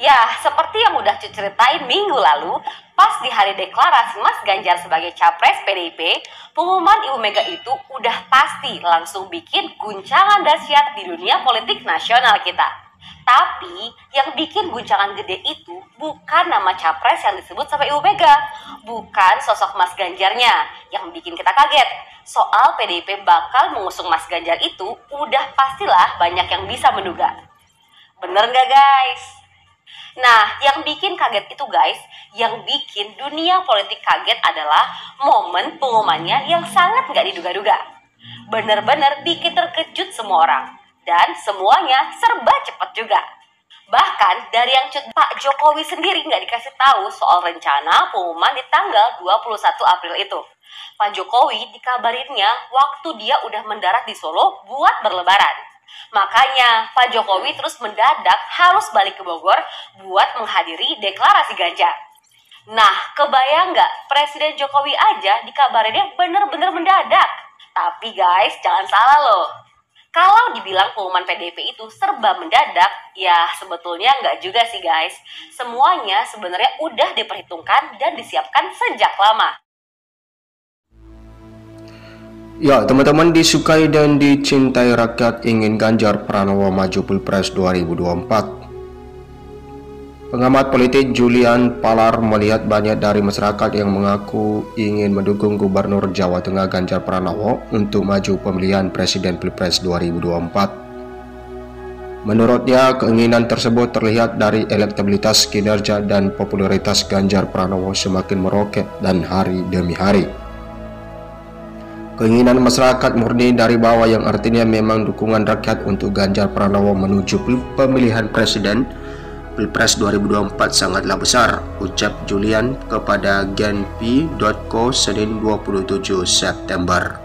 Ya, seperti yang udah ceritain minggu lalu, pas di hari deklarasi Mas Ganjar sebagai capres PDIP, pengumuman Ibu Mega itu udah pasti langsung bikin guncangan dahsyat di dunia politik nasional kita. Tapi yang bikin guncangan gede itu bukan nama capres yang disebut sama Ibu Mega, bukan sosok Mas Ganjarnya yang bikin kita kaget. Soal PDIP bakal mengusung Mas Ganjar itu udah pastilah banyak yang bisa menduga. Bener nggak guys? Nah, yang bikin kaget itu guys, yang bikin dunia politik kaget adalah momen pengumumannya yang sangat nggak diduga-duga. Bener-bener bikin terkejut semua orang. Dan semuanya serba cepat juga. Bahkan dari yang Pak Jokowi sendiri nggak dikasih tahu soal rencana pengumuman di tanggal 21 April itu. Pak Jokowi dikabarinnya waktu dia udah mendarat di Solo buat berlebaran. Makanya Pak Jokowi terus mendadak harus balik ke Bogor buat menghadiri deklarasi Ganjar. Nah, kebayang nggak Presiden Jokowi aja dikabarinnya bener-bener mendadak. Tapi guys, jangan salah loh. Kalau dibilang pengumuman PDIP itu serba mendadak, ya sebetulnya nggak juga sih guys. Semuanya sebenarnya udah diperhitungkan dan disiapkan sejak lama. Ya, teman-teman, disukai dan dicintai rakyat ingin Ganjar Pranowo maju Pilpres 2024. Pengamat politik Julian Palar melihat banyak dari masyarakat yang mengaku ingin mendukung Gubernur Jawa Tengah Ganjar Pranowo untuk maju pemilihan Presiden Pilpres 2024. Menurutnya, keinginan tersebut terlihat dari elektabilitas, kinerja, dan popularitas Ganjar Pranowo semakin meroket dan hari demi hari. Keinginan masyarakat murni dari bawah yang artinya memang dukungan rakyat untuk Ganjar Pranowo menuju pemilihan presiden Pilpres 2024 sangatlah besar, ucap Julian kepada genpi.co Senin 27 September.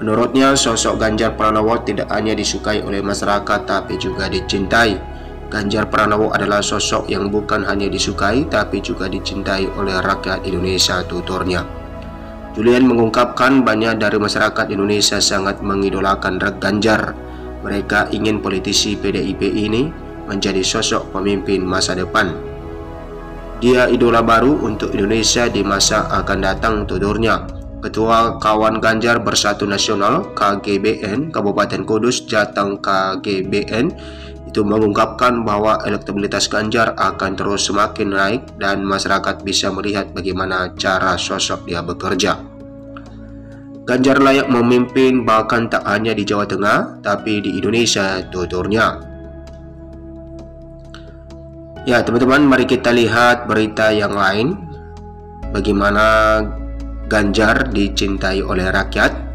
Menurutnya, sosok Ganjar Pranowo tidak hanya disukai oleh masyarakat tapi juga dicintai. Ganjar Pranowo adalah sosok yang bukan hanya disukai tapi juga dicintai oleh rakyat Indonesia, tuturnya. Julian mengungkapkan banyak dari masyarakat Indonesia sangat mengidolakan Ganjar. Mereka ingin politisi PDIP ini menjadi sosok pemimpin masa depan. Dia idola baru untuk Indonesia di masa akan datang, tuturnya. Ketua Kawan Ganjar Bersatu Nasional KGBN Kabupaten Kudus Jateng KGBN itu mengungkapkan bahwa elektabilitas Ganjar akan terus semakin naik dan masyarakat bisa melihat bagaimana cara sosok dia bekerja. Ganjar layak memimpin bahkan tak hanya di Jawa Tengah tapi di Indonesia, tuturnya. Ya teman-teman, mari kita lihat berita yang lain. Bagaimana Ganjar dicintai oleh rakyat.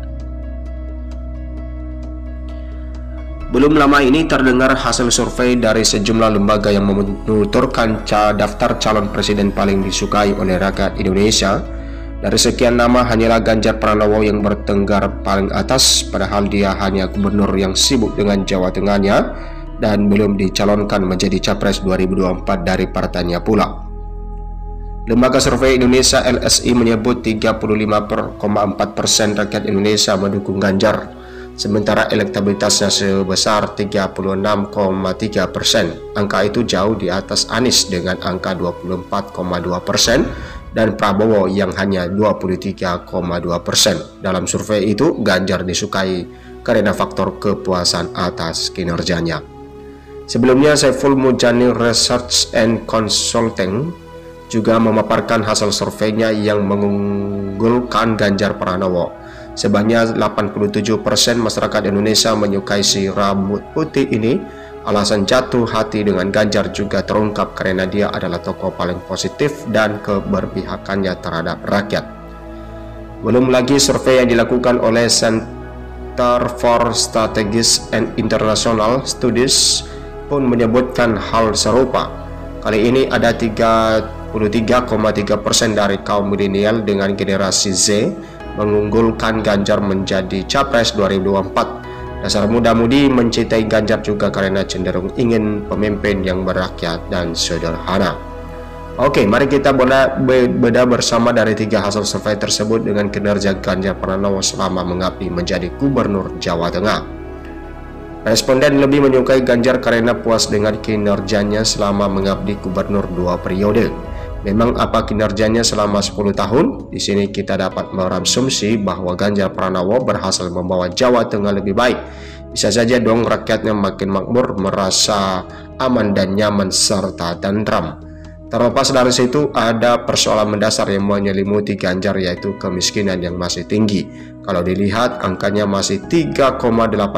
Belum lama ini terdengar hasil survei dari sejumlah lembaga yang menuturkan daftar calon presiden paling disukai oleh rakyat Indonesia. Dari sekian nama, hanyalah Ganjar Pranowo yang bertengger paling atas, padahal dia hanya gubernur yang sibuk dengan Jawa Tengahnya dan belum dicalonkan menjadi capres 2024 dari partainya pula. Lembaga Survei Indonesia LSI menyebut 35,4% rakyat Indonesia mendukung Ganjar, sementara elektabilitasnya sebesar 36,3%. Angka itu jauh di atas Anies dengan angka 24,2% dan Prabowo yang hanya 23,2%. Dalam survei itu, Ganjar disukai karena faktor kepuasan atas kinerjanya. Sebelumnya, Saiful Mujani Research and Consulting juga memaparkan hasil surveinya yang mengunggulkan Ganjar Pranowo. Sebanyak 87% masyarakat Indonesia menyukai si rambut putih ini. Alasan jatuh hati dengan Ganjar juga terungkap karena dia adalah tokoh paling positif dan keberpihakannya terhadap rakyat. Belum lagi survei yang dilakukan oleh Center for Strategic and International Studies pun menyebutkan hal serupa. Kali ini ada 33,3% dari kaum milenial dengan generasi Z mengunggulkan Ganjar menjadi capres 2024. Dasar muda-mudi mencintai Ganjar juga karena cenderung ingin pemimpin yang berakyat dan sederhana. Oke, mari kita bedah bersama dari 3 hasil survei tersebut dengan kinerja Ganjar Pranowo selama mengabdi menjadi Gubernur Jawa Tengah. Responden lebih menyukai Ganjar karena puas dengan kinerjanya selama mengabdi gubernur 2 periode. Memang apa kinerjanya selama 10 tahun? Di sini kita dapat berasumsi bahwa Ganjar Pranowo berhasil membawa Jawa Tengah lebih baik. Bisa saja dong rakyatnya makin makmur, merasa aman dan nyaman serta tentram. Terlepas dari situ, ada persoalan mendasar yang menyelimuti Ganjar, yaitu kemiskinan yang masih tinggi. Kalau dilihat, angkanya masih 3,8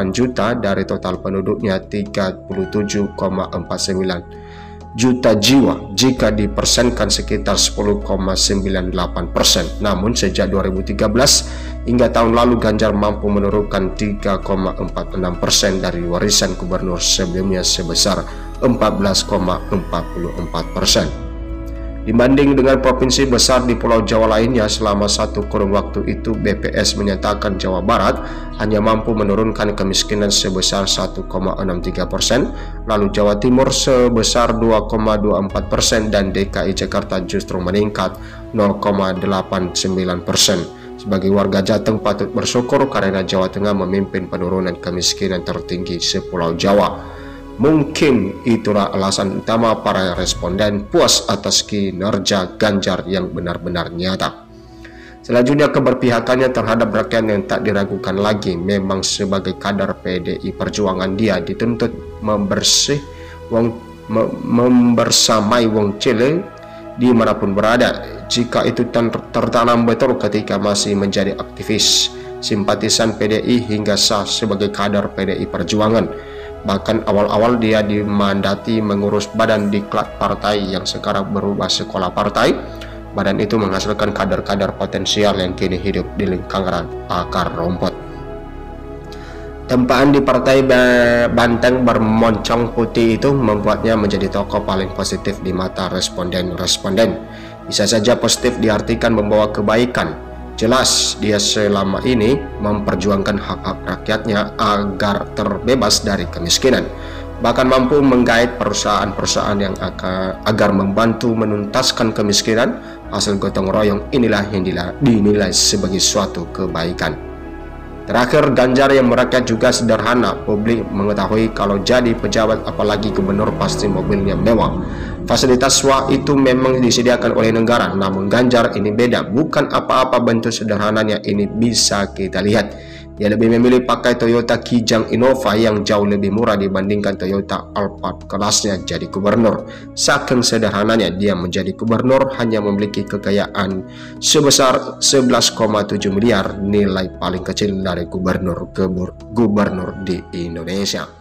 juta dari total penduduknya 37,49 juta jiwa, jika dipersenkan sekitar 10,98%. Namun sejak 2013 hingga tahun lalu, Ganjar mampu menurunkan 3,46% dari warisan gubernur sebelumnya sebesar 14,44%. Dibanding dengan provinsi besar di Pulau Jawa lainnya, selama satu kurun waktu itu BPS menyatakan Jawa Barat hanya mampu menurunkan kemiskinan sebesar 1,63%, lalu Jawa Timur sebesar 2,24% dan DKI Jakarta justru meningkat 0,89%. Sebagai warga Jateng patut bersyukur karena Jawa Tengah memimpin penurunan kemiskinan tertinggi sepulau Jawa. Mungkin itulah alasan utama para responden puas atas kinerja Ganjar yang benar-benar nyata. Selanjutnya, keberpihakannya terhadap rakyat yang tak diragukan lagi. Memang sebagai kader PDI Perjuangan, dia dituntut membersamai wong cile dimanapun berada. Jika itu tertanam betul ketika masih menjadi aktivis, simpatisan PDI hingga sah sebagai kader PDI Perjuangan. Bahkan awal-awal dia dimandati mengurus badan diklat partai yang sekarang berubah sekolah partai. Badan itu menghasilkan kader-kader potensial yang kini hidup di lingkaran akar rumput. Tempaan di partai Banteng bermoncong putih itu membuatnya menjadi tokoh paling positif di mata responden. Bisa saja positif diartikan membawa kebaikan. Jelas dia selama ini memperjuangkan hak-hak rakyatnya agar terbebas dari kemiskinan, bahkan mampu menggait perusahaan-perusahaan yang agar membantu menuntaskan kemiskinan. Hasil gotong royong inilah yang dinilai sebagai suatu kebaikan. Terakhir, Ganjar yang merakyat juga sederhana. Publik mengetahui kalau jadi pejabat apalagi gubernur pasti mobilnya mewah. Fasilitas SWA itu memang disediakan oleh negara, namun Ganjar ini beda. Bukan apa-apa bentuk sederhananya ini bisa kita lihat. Dia lebih memilih pakai Toyota Kijang Innova yang jauh lebih murah dibandingkan Toyota Alphard kelasnya jadi gubernur. Saking sederhananya dia menjadi gubernur, hanya memiliki kekayaan sebesar 11,7 miliar, nilai paling kecil dari gubernur di Indonesia.